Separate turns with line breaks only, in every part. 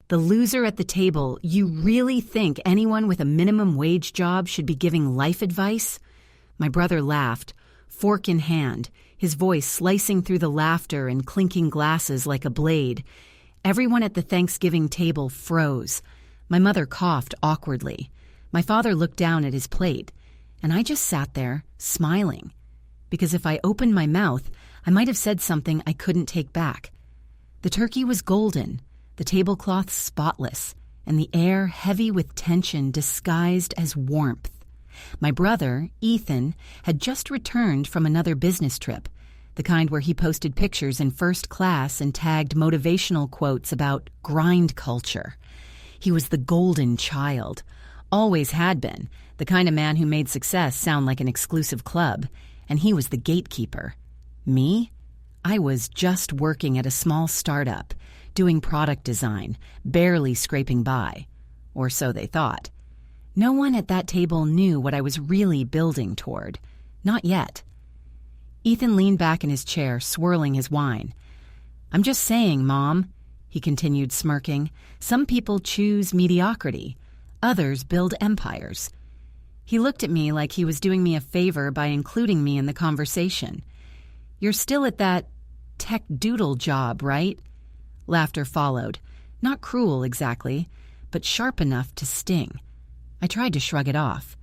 The loser at the table. You really think anyone with a minimum wage job should be giving life advice? My brother laughed, fork in hand, his voice slicing through the laughter and clinking glasses like a blade. Everyone at the Thanksgiving table froze. My mother coughed awkwardly. My father looked down at his plate, and I just sat there, smiling. Because if I opened my mouth, I might have said something I couldn't take back. The turkey was golden, the tablecloth spotless, and the air heavy with tension disguised as warmth. My brother, Ethan, had just returned from another business trip, the kind where he posted pictures in first class and tagged motivational quotes about grind culture. He was the golden child, always had been, the kind of man who made success sound like an exclusive club, and he was the gatekeeper. Me? I was just working at a small startup, doing product design, barely scraping by. Or so they thought. No one at that table knew what I was really building toward. Not yet. Ethan leaned back in his chair, swirling his wine. "I'm just saying, Mom," he continued, smirking, "some people choose mediocrity. Others build empires." He looked at me like he was doing me a favor by including me in the conversation. "You're still at that tech doodle job, right?" Laughter followed. Not cruel exactly, but sharp enough to sting. I tried to shrug it off.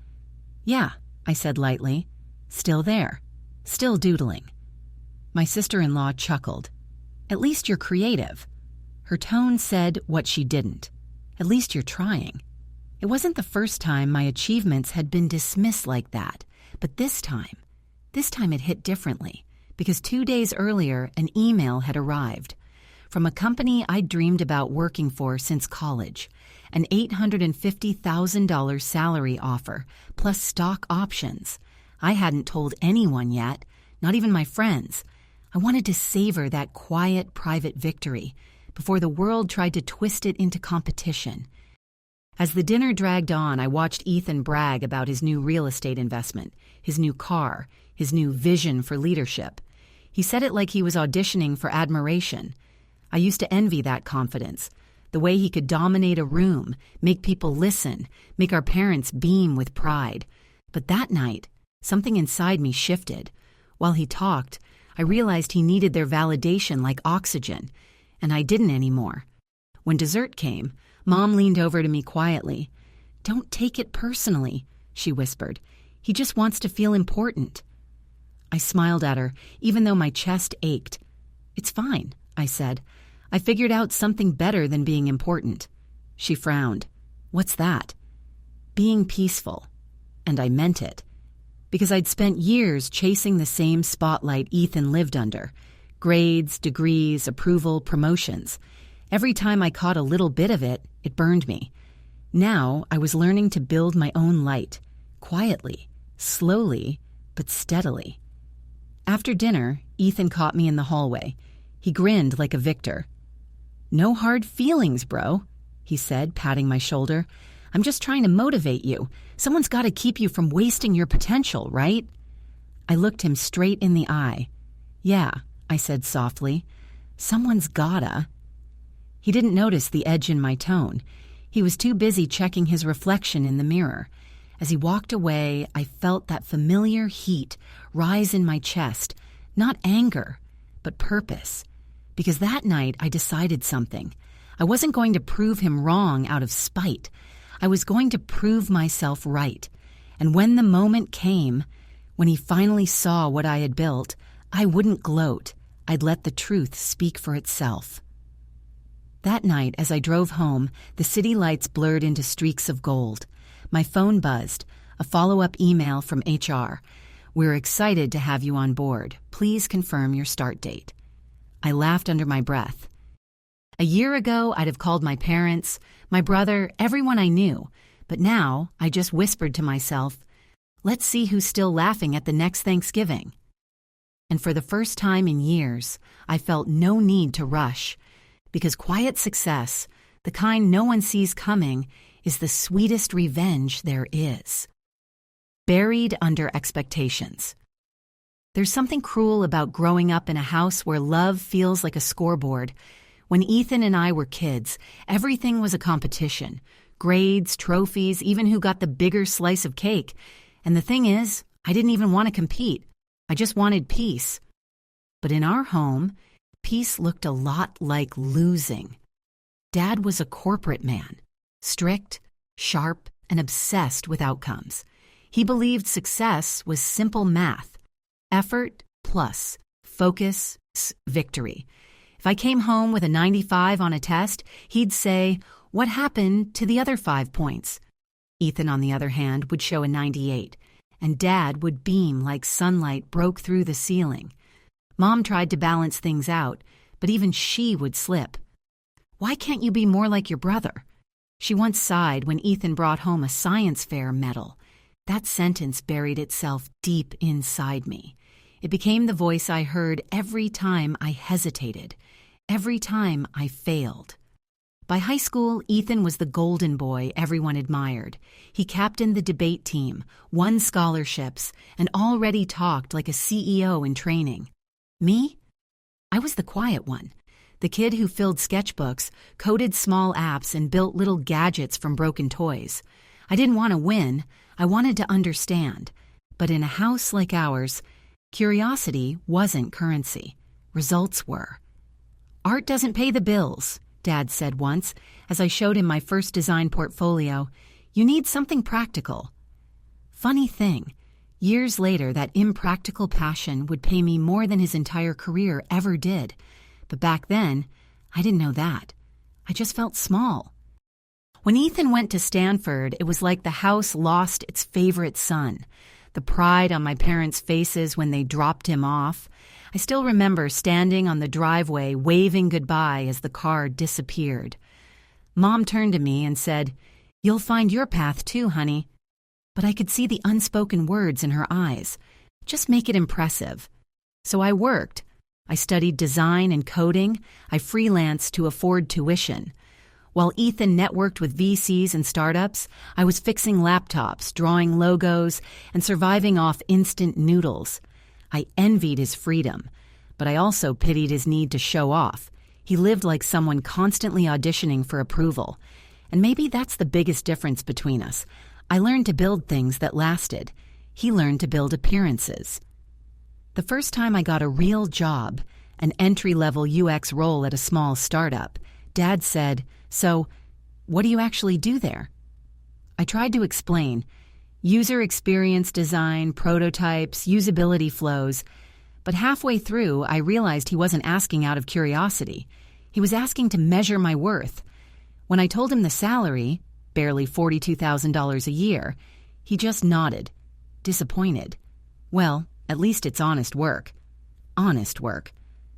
"Yeah," I said lightly. "Still there. Still doodling." My sister-in-law chuckled. "At least you're creative." Her tone said what she didn't. "At least you're trying." It wasn't the first time my achievements had been dismissed like that, but this time it hit differently, because 2 days earlier an email had arrived from a company I'd dreamed about working for since college, an $850,000 salary offer, plus stock options. I hadn't told anyone yet, not even my friends. I wanted to savor that quiet, private victory before the world tried to twist it into competition. As the dinner dragged on, I watched Ethan brag about his new real estate investment, his new car, his new vision for leadership. He said it like he was auditioning for admiration. I used to envy that confidence, the way he could dominate a room, make people listen, make our parents beam with pride. But that night, something inside me shifted. While he talked, I realized he needed their validation like oxygen, and I didn't anymore. When dessert came, Mom leaned over to me quietly. "Don't take it personally," she whispered. "He just wants to feel important." I smiled at her, even though my chest ached. "It's fine," I said. "I figured out something better than being important." She frowned. "What's that?" "Being peaceful." And I meant it. Because I'd spent years chasing the same spotlight Ethan lived under. Grades, degrees, approval, promotions. Every time I caught a little bit of it, it burned me. Now I was learning to build my own light, quietly, slowly, but steadily. After dinner, Ethan caught me in the hallway. He grinned like a victor. "No hard feelings, bro," he said, patting my shoulder. "I'm just trying to motivate you. Someone's got to keep you from wasting your potential, right?" I looked him straight in the eye. "Yeah," I said softly. "Someone's gotta." He didn't notice the edge in my tone. He was too busy checking his reflection in the mirror. As he walked away, I felt that familiar heat rise in my chest, not anger, but purpose. Because that night I decided something. I wasn't going to prove him wrong out of spite. I was going to prove myself right. And when the moment came, when he finally saw what I had built, I wouldn't gloat. I'd let the truth speak for itself. That night, as I drove home, the city lights blurred into streaks of gold. My phone buzzed, a follow-up email from HR. "We're excited to have you on board. Please confirm your start date." I laughed under my breath. A year ago, I'd have called my parents, my brother, everyone I knew. But now, I just whispered to myself, let's see who's still laughing at the next Thanksgiving. And for the first time in years, I felt no need to rush. Because quiet success, the kind no one sees coming, is the sweetest revenge there is. Buried under expectations. There's something cruel about growing up in a house where love feels like a scoreboard, When Ethan and I were kids, everything was a competition. Grades, trophies, even who got the bigger slice of cake. And the thing is, I didn't even want to compete. I just wanted peace. But in our home, peace looked a lot like losing. Dad was a corporate man, strict, sharp, and obsessed with outcomes. He believed success was simple math. Effort plus focus, victory. If I came home with a 95 on a test, he'd say, "What happened to the other 5 points?" Ethan, on the other hand, would show a 98, and Dad would beam like sunlight broke through the ceiling. Mom tried to balance things out, but even she would slip. "Why can't you be more like your brother?" She once sighed when Ethan brought home a science fair medal. That sentence buried itself deep inside me. It became the voice I heard every time I hesitated, every time I failed. By high school, Ethan was the golden boy everyone admired. He captained the debate team, won scholarships, and already talked like a CEO in training. Me? I was the quiet one, the kid who filled sketchbooks, coded small apps, and built little gadgets from broken toys. I didn't want to win, I wanted to understand. But in a house like ours, curiosity wasn't currency. Results were. "Art doesn't pay the bills," Dad said once, as I showed him my first design portfolio. "You need something practical." Funny thing, years later that impractical passion would pay me more than his entire career ever did. But back then, I didn't know that. I just felt small. When Ethan went to Stanford, it was like the house lost its favorite son. The pride on my parents' faces when they dropped him off. I still remember standing on the driveway waving goodbye as the car disappeared. Mom turned to me and said, "You'll find your path too, honey." But I could see the unspoken words in her eyes. Just make it impressive. So I worked. I studied design and coding. I freelanced to afford tuition. While Ethan networked with VCs and startups, I was fixing laptops, drawing logos, and surviving off instant noodles. I envied his freedom, but I also pitied his need to show off. He lived like someone constantly auditioning for approval. And maybe that's the biggest difference between us. I learned to build things that lasted. He learned to build appearances. The first time I got a real job, an entry-level UX role at a small startup, Dad said, "So, what do you actually do there?" I tried to explain. User experience design, prototypes, usability flows. But halfway through, I realized he wasn't asking out of curiosity. He was asking to measure my worth. When I told him the salary, barely $42,000 a year, he just nodded, disappointed. Well, at least it's honest work. Honest work.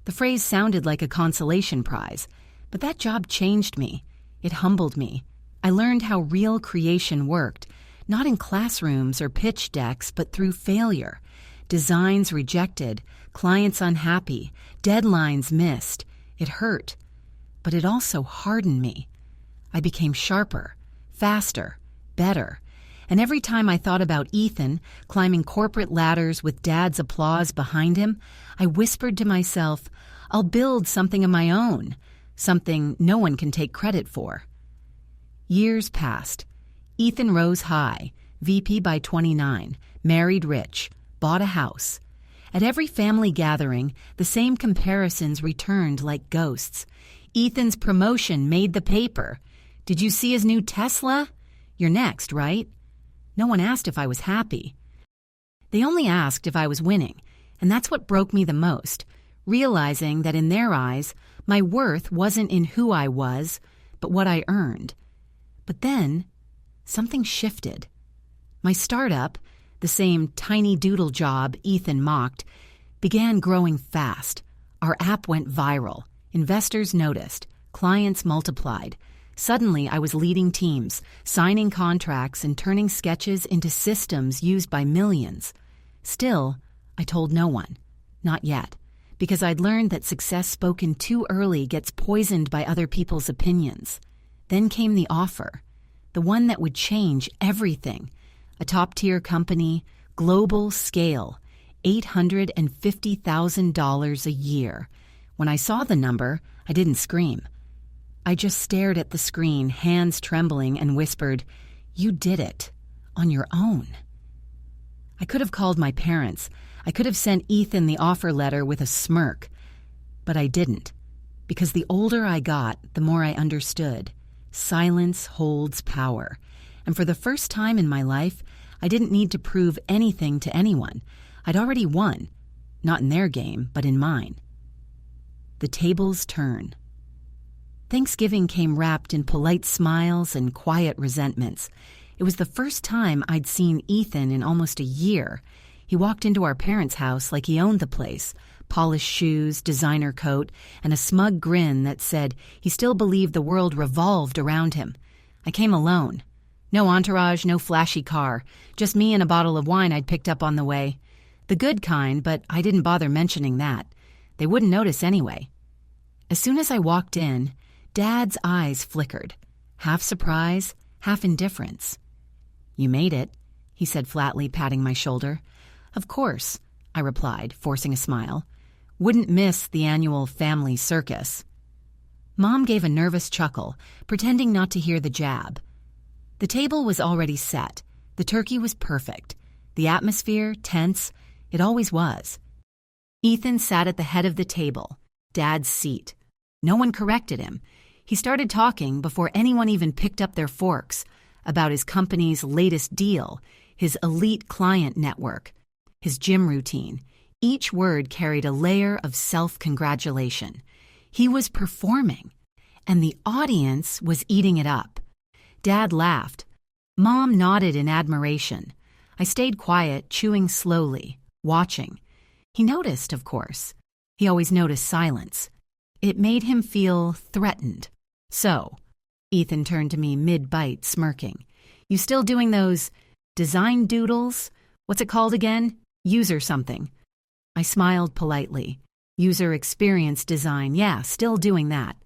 The phrase sounded like a consolation prize. But that job changed me. It humbled me. I learned how real creation worked, not in classrooms or pitch decks, but through failure. Designs rejected, clients unhappy, deadlines missed. It hurt. But it also hardened me. I became sharper, faster, better. And every time I thought about Ethan climbing corporate ladders with Dad's applause behind him, I whispered to myself, "I'll build something of my own. Something no one can take credit for." Years passed. Ethan rose high, VP by 29, married rich, bought a house. At every family gathering, the same comparisons returned like ghosts. Ethan's promotion made the paper. "Did you see his new Tesla? You're next, right?" No one asked if I was happy. They only asked if I was winning, and that's what broke me the most, realizing that in their eyes, my worth wasn't in who I was, but what I earned. But then, something shifted. My startup, the same tiny doodle job Ethan mocked, began growing fast. Our app went viral. Investors noticed. Clients multiplied. Suddenly, I was leading teams, signing contracts, and turning sketches into systems used by millions. Still, I told no one. Not yet. Because I'd learned that success spoken too early gets poisoned by other people's opinions. Then came the offer, the one that would change everything. A top-tier company, global scale, $850,000 a year. When I saw the number, I didn't scream. I just stared at the screen, hands trembling, and whispered, "You did it. On your own." I could have called my parents. I could have sent Ethan the offer letter with a smirk. But I didn't, because the older I got, the more I understood. Silence holds power. And for the first time in my life, I didn't need to prove anything to anyone. I'd already won. Not in their game, but in mine. The tables turn. Thanksgiving came wrapped in polite smiles and quiet resentments. It was the first time I'd seen Ethan in almost a year. He walked into our parents' house like he owned the place, polished shoes, designer coat, and a smug grin that said he still believed the world revolved around him. I came alone. No entourage, no flashy car, just me and a bottle of wine I'd picked up on the way. The good kind, but I didn't bother mentioning that. They wouldn't notice anyway. As soon as I walked in, Dad's eyes flickered, half surprise, half indifference. "You made it," he said flatly, patting my shoulder. "Of course," I replied, forcing a smile. "Wouldn't miss the annual family circus." Mom gave a nervous chuckle, pretending not to hear the jab. The table was already set. The turkey was perfect. The atmosphere, tense. It always was. Ethan sat at the head of the table, Dad's seat. No one corrected him. He started talking before anyone even picked up their forks about his company's latest deal, his elite client network, his gym routine. Each word carried a layer of self-congratulation. He was performing, and the audience was eating it up. Dad laughed. Mom nodded in admiration. I stayed quiet, chewing slowly, watching. He noticed, of course. He always noticed silence. It made him feel threatened. "So," Ethan turned to me mid-bite, smirking, "you still doing those design doodles? What's it called again? User something." I smiled politely. "User experience design, yeah, still doing that."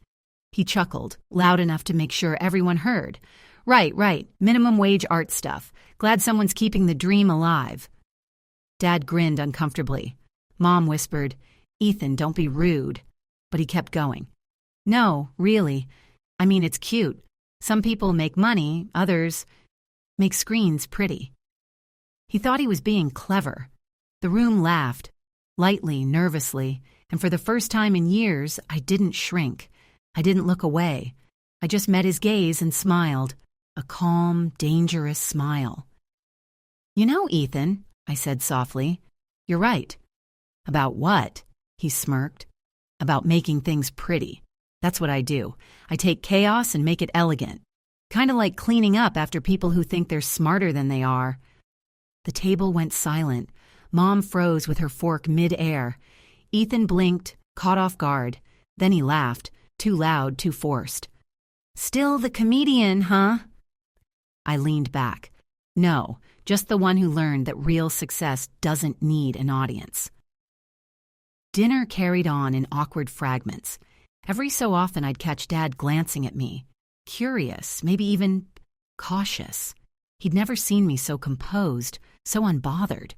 He chuckled, loud enough to make sure everyone heard. Right, minimum wage art stuff. Glad someone's keeping the dream alive." Dad grinned uncomfortably. Mom whispered, "Ethan, don't be rude." But he kept going. "No, really. I mean, it's cute. Some people make money, others make screens pretty." He thought he was being clever. The room laughed, lightly, nervously, and for the first time in years, I didn't shrink. I didn't look away. I just met his gaze and smiled, a calm, dangerous smile. "You know, Ethan," I said softly, "you're right." "About what?" he smirked. "About making things pretty. That's what I do. I take chaos and make it elegant. Kind of like cleaning up after people who think they're smarter than they are." The table went silent. Mom froze with her fork mid-air. Ethan blinked, caught off guard. Then he laughed, too loud, too forced. "Still the comedian, huh?" I leaned back. No, just the one who learned that real success doesn't need an audience. Dinner carried on in awkward fragments. Every so often I'd catch Dad glancing at me, curious, maybe even cautious. He'd never seen me so composed, so unbothered.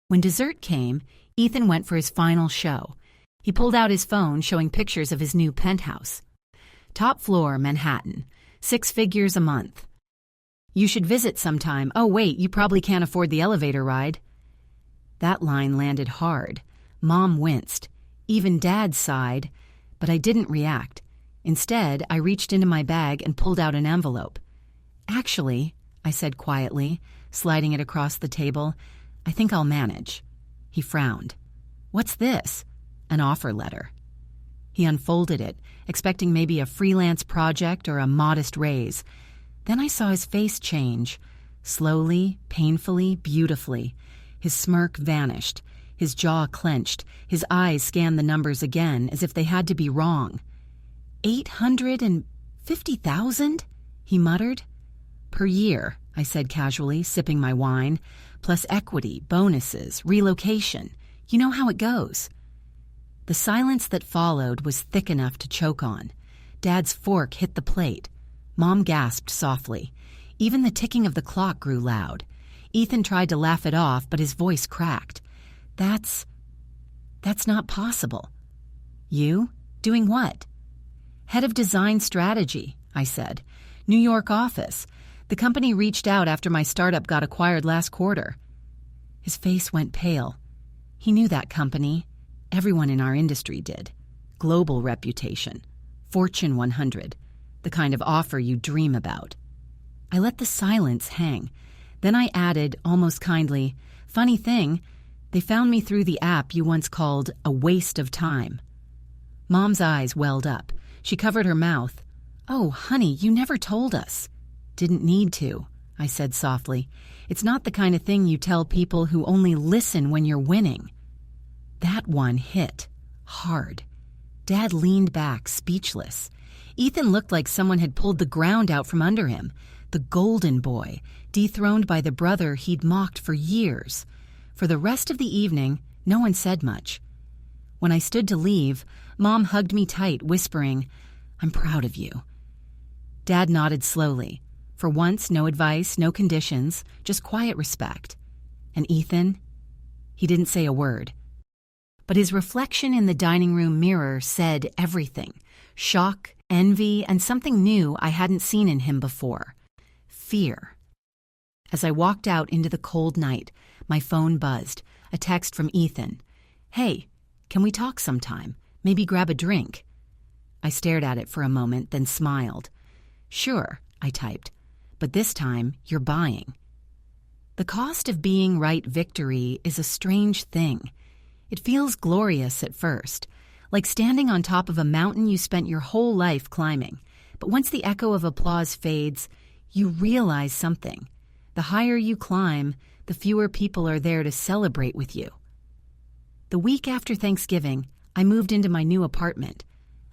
When dessert came, Ethan went for his final show. He pulled out his phone showing pictures of his new penthouse. Top floor, Manhattan. 6 figures a month. "You should visit sometime. Oh, wait, you probably can't afford the elevator ride." That line landed hard. Mom winced. Even Dad sighed. But I didn't react. Instead, I reached into my bag and pulled out an envelope. "Actually," I said quietly, sliding it across the table, "I think I'll manage." He frowned. "What's this?" "An offer letter." He unfolded it, expecting maybe a freelance project or a modest raise. Then I saw his face change. Slowly, painfully, beautifully. His smirk vanished. His jaw clenched. His eyes scanned the numbers again, as if they had to be wrong. "$850,000? he muttered. "Per year," I said casually, sipping my wine, "plus equity, bonuses, relocation. You know how it goes." The silence that followed was thick enough to choke on. Dad's fork hit the plate. Mom gasped softly. Even the ticking of the clock grew loud. Ethan tried to laugh it off, but his voice cracked. That's not possible." "You? Doing what?" Head of Design Strategy, I said. New York office. The company reached out after my startup got acquired last quarter. His face went pale. He knew that company. Everyone in our industry did. Global reputation. Fortune 100. The kind of offer you dream about. I let the silence hang. Then I added, almost kindly, "Funny thing, they found me through the app you once called a waste of time." Mom's eyes welled up. She covered her mouth. "Oh, honey, you never told us." "Didn't need to," I said softly. "It's not the kind of thing you tell people who only listen when you're winning." That one hit. Hard. Dad leaned back, speechless. Ethan looked like someone had pulled the ground out from under him. The golden boy, dethroned by the brother he'd mocked for years. For the rest of the evening, no one said much. When I stood to leave, Mom hugged me tight, whispering, "I'm proud of you." Dad nodded slowly. For once, no advice, no conditions, just quiet respect. And Ethan? He didn't say a word. But his reflection in the dining room mirror said everything. Shock, envy, and something new I hadn't seen in him before. Fear. As I walked out into the cold night, my phone buzzed. A text from Ethan. "Hey, can we talk sometime? Maybe grab a drink?" I stared at it for a moment, then smiled. "Sure," I typed. "But this time, you're buying." The cost of being right victory is a strange thing. It feels glorious at first, like standing on top of a mountain you spent your whole life climbing. But once the echo of applause fades, you realize something. The higher you climb, the fewer people are there to celebrate with you. The week after Thanksgiving, I moved into my new apartment,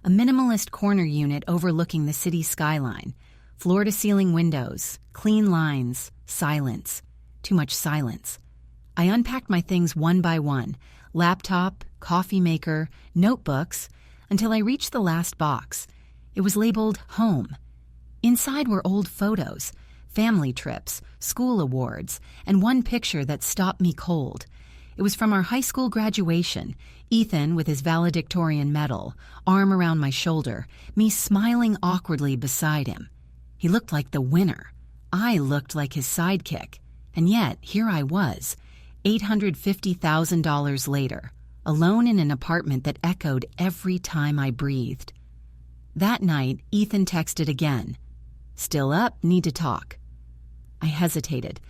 a minimalist corner unit overlooking the city skyline. Floor-to-ceiling windows, clean lines, silence. Too much silence. I unpacked my things one by one, laptop, coffee maker, notebooks, until I reached the last box. It was labeled Home. Inside were old photos, family trips, school awards, and one picture that stopped me cold. It was from our high school graduation, Ethan with his valedictorian medal, arm around my shoulder, me smiling awkwardly beside him. He looked like the winner. I looked like his sidekick. And yet, here I was, $850,000 later, alone in an apartment that echoed every time I breathed. That night, Ethan texted again. "Still up, need to talk." I hesitated.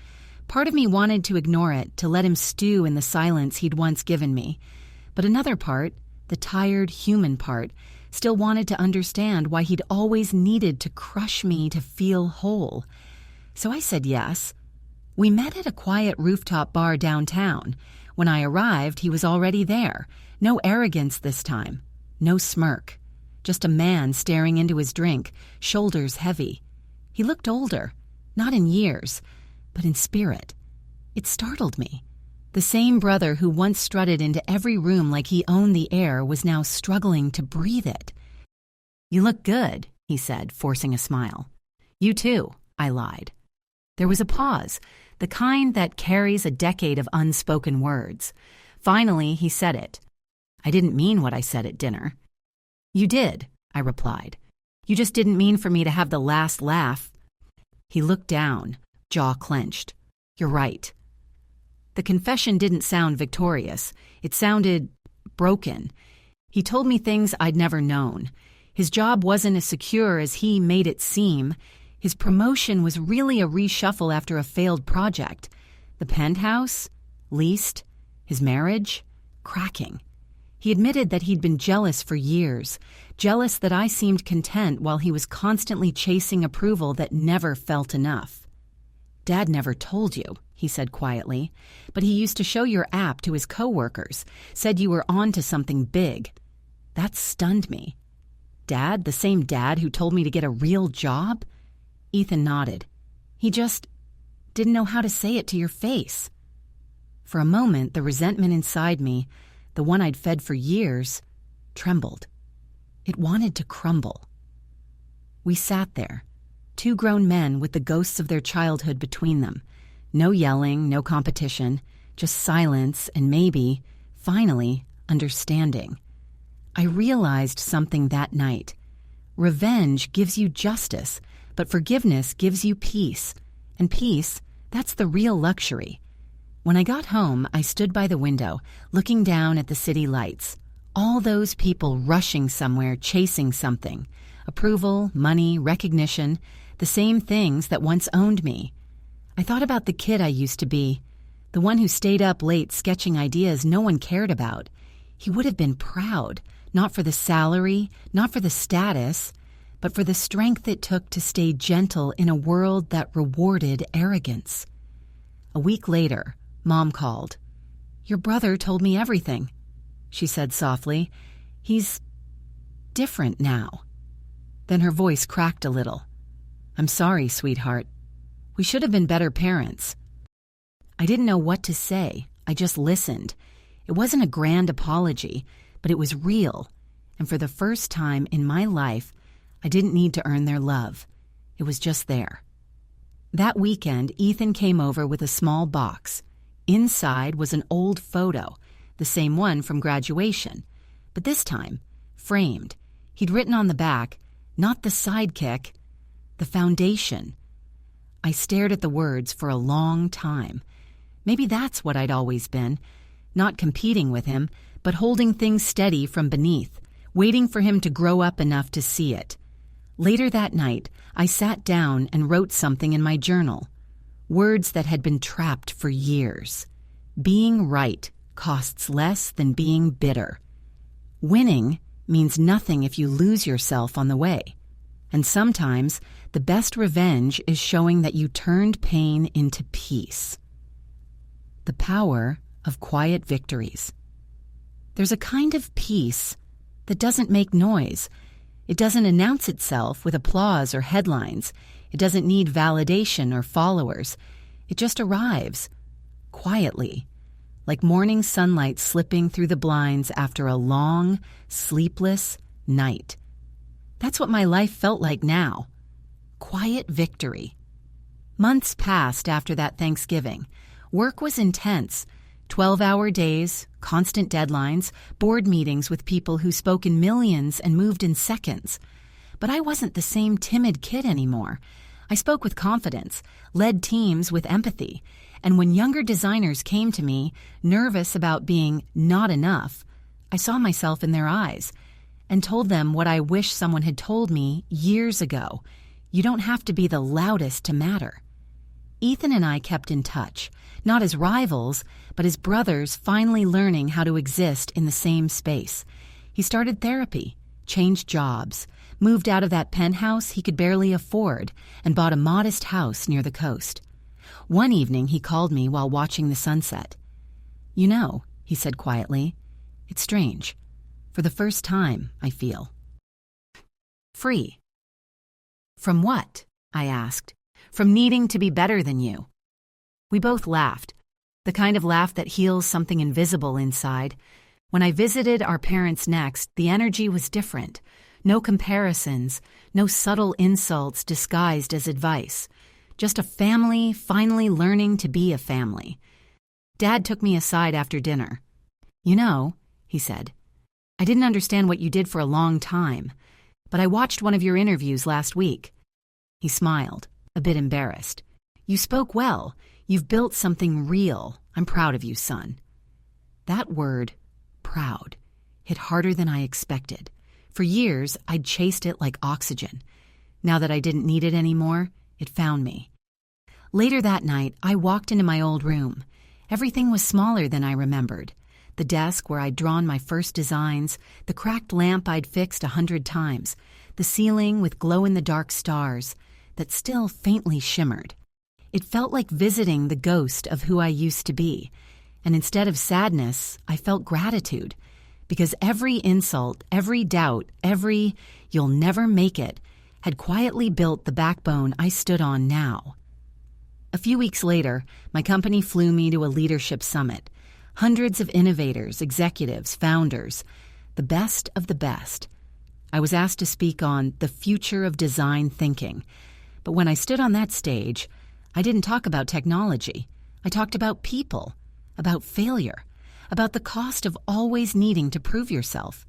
Part of me wanted to ignore it, to let him stew in the silence he'd once given me. But another part, the tired human part, still wanted to understand why he'd always needed to crush me to feel whole. So I said yes. We met at a quiet rooftop bar downtown. When I arrived, he was already there. No arrogance this time. No smirk. Just a man staring into his drink, shoulders heavy. He looked older, not in years, but in spirit. It startled me. The same brother who once strutted into every room like he owned the air was now struggling to breathe it. "You look good," he said, forcing a smile. "You too," I lied. There was a pause, the kind that carries a decade of unspoken words. Finally, he said it. "I didn't mean what I said at dinner." "You did," I replied. "You just didn't mean for me to have the last laugh." He looked down, jaw clenched. "You're right." The confession didn't sound victorious. It sounded broken. He told me things I'd never known. His job wasn't as secure as he made it seem. His promotion was really a reshuffle after a failed project. The penthouse? Leased. His marriage? Cracking. He admitted that he'd been jealous for years, jealous that I seemed content while he was constantly chasing approval that never felt enough. "Dad never told you," he said quietly, "but he used to show your app to his coworkers, said you were on to something big." That stunned me. "Dad, the same dad who told me to get a real job?" Ethan nodded. "He just didn't know how to say it to your face." For a moment, the resentment inside me, the one I'd fed for years, trembled. It wanted to crumble. We sat there, two grown men with the ghosts of their childhood between them. No yelling, no competition, just silence and maybe, finally, understanding. I realized something that night. Revenge gives you justice, but forgiveness gives you peace. And peace, that's the real luxury. When I got home, I stood by the window, looking down at the city lights. All those people rushing somewhere, chasing something. Approval, money, recognition, the same things that once owned me. I thought about the kid I used to be, the one who stayed up late sketching ideas no one cared about. He would have been proud, not for the salary, not for the status, but for the strength it took to stay gentle in a world that rewarded arrogance. A week later, Mom called. "Your brother told me everything," she said softly. "He's different now." Then her voice cracked a little. "I'm sorry, sweetheart. We should have been better parents." I didn't know what to say. I just listened. It wasn't a grand apology, but it was real. And for the first time in my life, I didn't need to earn their love. It was just there. That weekend, Ethan came over with a small box. Inside was an old photo, the same one from graduation. But this time, framed. He'd written on the back, not the sidekick, the foundation. I stared at the words for a long time. Maybe that's what I'd always been, not competing with him, but holding things steady from beneath, waiting for him to grow up enough to see it. Later that night, I sat down and wrote something in my journal. Words that had been trapped for years. Being right costs less than being bitter. Winning means nothing if you lose yourself on the way. And sometimes, the best revenge is showing that you turned pain into peace. The power of quiet victories. There's a kind of peace that doesn't make noise. It doesn't announce itself with applause or headlines. It doesn't need validation or followers. It just arrives, quietly, like morning sunlight slipping through the blinds after a long, sleepless night. That's what my life felt like now. Quiet victory. Months passed after that Thanksgiving. Work was intense. 12-hour days, constant deadlines, board meetings with people who spoke in millions and moved in seconds. But I wasn't the same timid kid anymore. I spoke with confidence, led teams with empathy, and when younger designers came to me, nervous about being not enough, I saw myself in their eyes and told them what I wish someone had told me years ago. You don't have to be the loudest to matter. Ethan and I kept in touch, not as rivals, but as brothers finally learning how to exist in the same space. He started therapy, changed jobs, moved out of that penthouse he could barely afford, and bought a modest house near the coast. One evening he called me while watching the sunset. "You know," he said quietly, "it's strange. For the first time, I feel free." "From what?" I asked. "From needing to be better than you." We both laughed, the kind of laugh that heals something invisible inside. When I visited our parents next, the energy was different. No comparisons, no subtle insults disguised as advice. Just a family finally learning to be a family. Dad took me aside after dinner. "You know," he said, "I didn't understand what you did for a long time, but I watched one of your interviews last week." He smiled, a bit embarrassed. "You spoke well. You've built something real. I'm proud of you, son." That word, proud, hit harder than I expected. For years, I'd chased it like oxygen. Now that I didn't need it anymore, it found me. Later that night, I walked into my old room. Everything was smaller than I remembered. The desk where I'd drawn my first designs, the cracked lamp I'd fixed 100 times, the ceiling with glow-in-the-dark stars that still faintly shimmered. It felt like visiting the ghost of who I used to be, and instead of sadness, I felt gratitude, because every insult, every doubt, every "you'll never make it" had quietly built the backbone I stood on now. A few weeks later, my company flew me to a leadership summit. Hundreds of innovators, executives, founders, the best of the best. I was asked to speak on the future of design thinking, but when I stood on that stage, I didn't talk about technology. I talked about people, about failure, about the cost of always needing to prove yourself.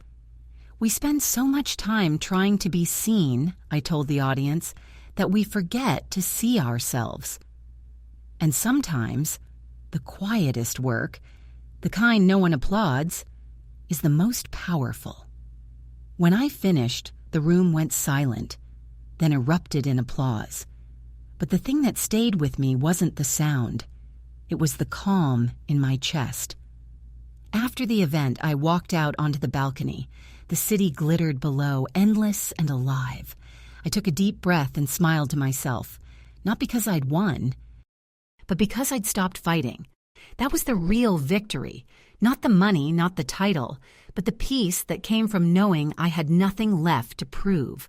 We spend so much time trying to be seen, I told the audience, that we forget to see ourselves. And sometimes, the quietest work, the kind no one applauds, is the most powerful. When I finished, the room went silent, then erupted in applause. But the thing that stayed with me wasn't the sound. It was the calm in my chest. After the event, I walked out onto the balcony. The city glittered below, endless and alive. I took a deep breath and smiled to myself, not because I'd won, but because I'd stopped fighting. That was the real victory, not the money, not the title, but the peace that came from knowing I had nothing left to prove.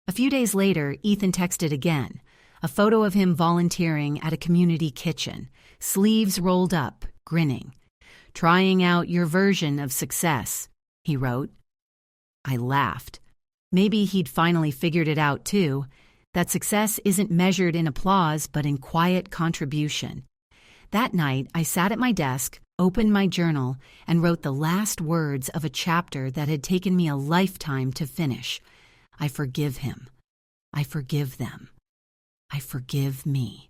A few days later, Ethan texted again, a photo of him volunteering at a community kitchen, sleeves rolled up, grinning. "Trying out your version of success," he wrote. I laughed. Maybe he'd finally figured it out too, that success isn't measured in applause but in quiet contribution. That night, I sat at my desk, opened my journal, and wrote the last words of a chapter that had taken me a lifetime to finish. I forgive him. I forgive them. I forgive me.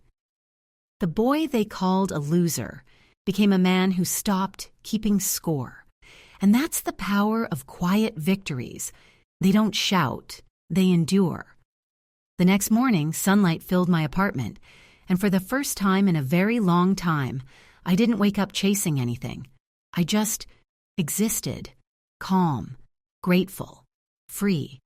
The boy they called a loser became a man who stopped keeping score. And that's the power of quiet victories. They don't shout, they endure. The next morning, sunlight filled my apartment, and for the first time in a very long time, I didn't wake up chasing anything. I just existed, calm, grateful, free.